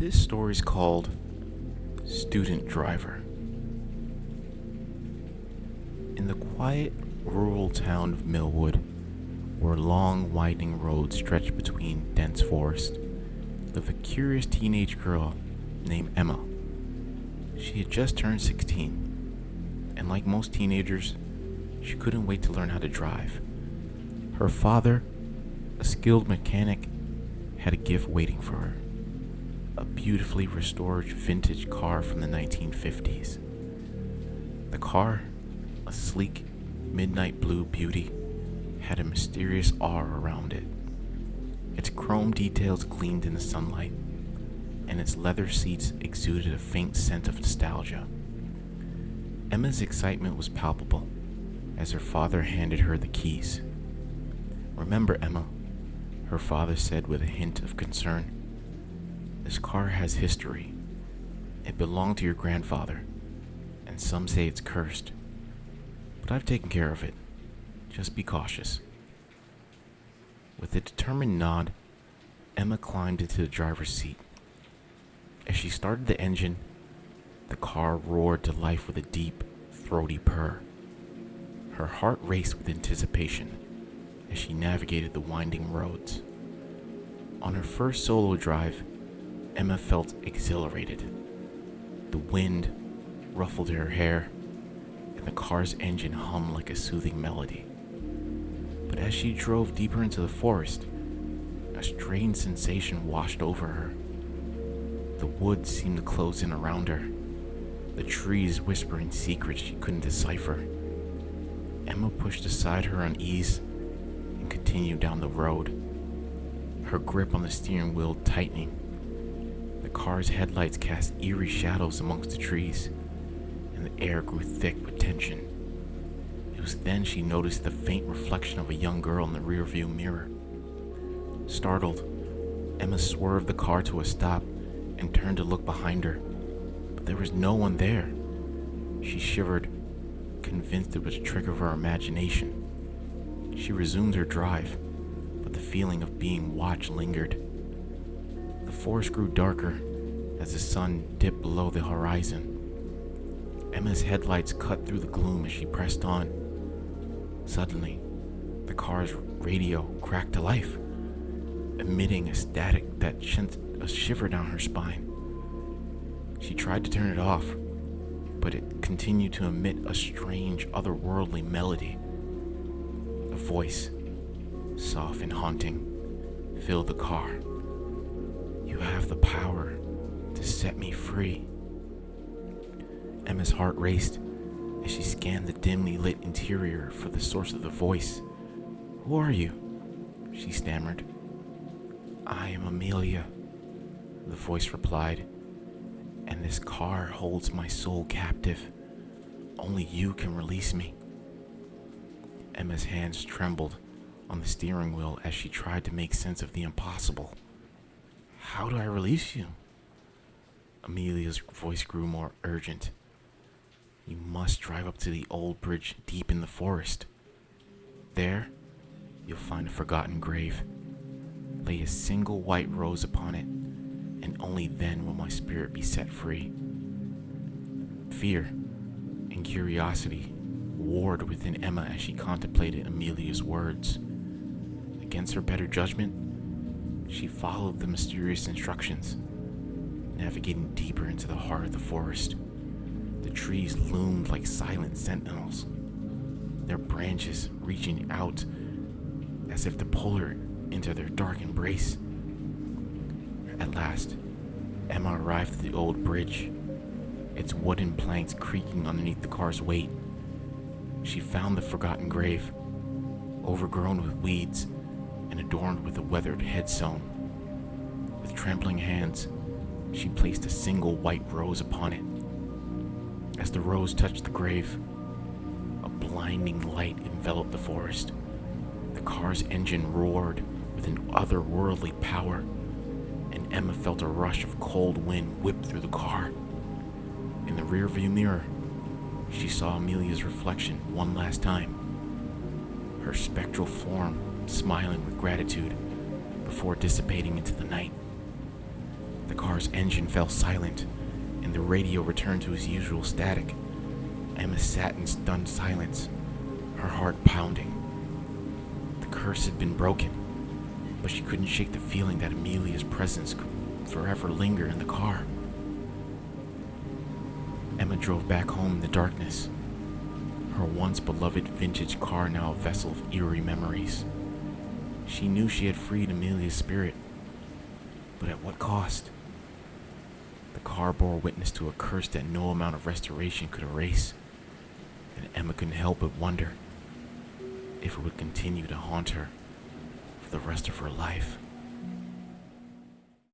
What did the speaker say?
This story is called Student Driver. In the quiet, rural town of Millwood, where long, winding roads stretch between dense forest, lived a curious teenage girl named Emma. She had just turned 16, and like most teenagers, she couldn't wait to learn how to drive. Her father, a skilled mechanic, had a gift waiting for her. A beautifully restored vintage car from the 1950s. The car, a sleek, midnight blue beauty, had a mysterious aura around it. Its chrome details gleamed in the sunlight, and its leather seats exuded a faint scent of nostalgia. Emma's excitement was palpable as her father handed her the keys. "Remember, Emma," her father said with a hint of concern, "this car has history. It belonged to your grandfather, and some say it's cursed. But I've taken care of it. Just be cautious." With a determined nod, Emma climbed into the driver's seat. As she started the engine, the car roared to life with a deep, throaty purr. Her heart raced with anticipation as she navigated the winding roads. On her first solo drive, Emma felt exhilarated. The wind ruffled her hair, and the car's engine hummed like a soothing melody. But as she drove deeper into the forest, a strange sensation washed over her. The woods seemed to close in around her, the trees whispering secrets she couldn't decipher. Emma pushed aside her unease and continued down the road, her grip on the steering wheel tightening. The car's headlights cast eerie shadows amongst the trees, and the air grew thick with tension. It was then she noticed the faint reflection of a young girl in the rearview mirror. Startled, Emma swerved the car to a stop and turned to look behind her, but there was no one there. She shivered, convinced it was a trick of her imagination. She resumed her drive, but the feeling of being watched lingered. The forest grew darker as the sun dipped below the horizon. Emma's headlights cut through the gloom as she pressed on. Suddenly, the car's radio cracked to life, emitting a static that sent a shiver down her spine. She tried to turn it off, but it continued to emit a strange, otherworldly melody. A voice, soft and haunting, filled the car. "You have the power to set me free." Emma's heart raced as she scanned the dimly lit interior for the source of the voice. "Who are you?" she stammered. "I am Amelia," the voice replied, "and this car holds my soul captive. Only you can release me." Emma's hands trembled on the steering wheel as she tried to make sense of the impossible. "How do I release you?" Amelia's voice grew more urgent. "You must drive up to the old bridge deep in the forest. There, you'll find a forgotten grave. Lay a single white rose upon it, and only then will my spirit be set free." Fear and curiosity warred within Emma as she contemplated Amelia's words. Against her better judgment, she followed the mysterious instructions, navigating deeper into the heart of the forest. The trees loomed like silent sentinels, their branches reaching out as if to pull her into their dark embrace. At last, Emma arrived at the old bridge, its wooden planks creaking underneath the car's weight. She found the forgotten grave, overgrown with weeds and adorned with a weathered headstone. With trembling hands, she placed a single white rose upon it. As the rose touched the grave, a blinding light enveloped the forest. The car's engine roared with an otherworldly power, and Emma felt a rush of cold wind whip through the car. In the rearview mirror, she saw Amelia's reflection one last time, her spectral form smiling with gratitude before dissipating into the night. The car car's engine fell silent, and the radio returned to its usual static. Emma sat in stunned silence, her heart pounding. The curse had been broken, but she couldn't shake the feeling that Amelia's presence could forever linger in the car. Emma drove back home in the darkness, her once beloved vintage car now a vessel of eerie memories. She knew she had freed Amelia's spirit, but at what cost? The car bore witness to a curse that no amount of restoration could erase, and Emma couldn't help but wonder if it would continue to haunt her for the rest of her life.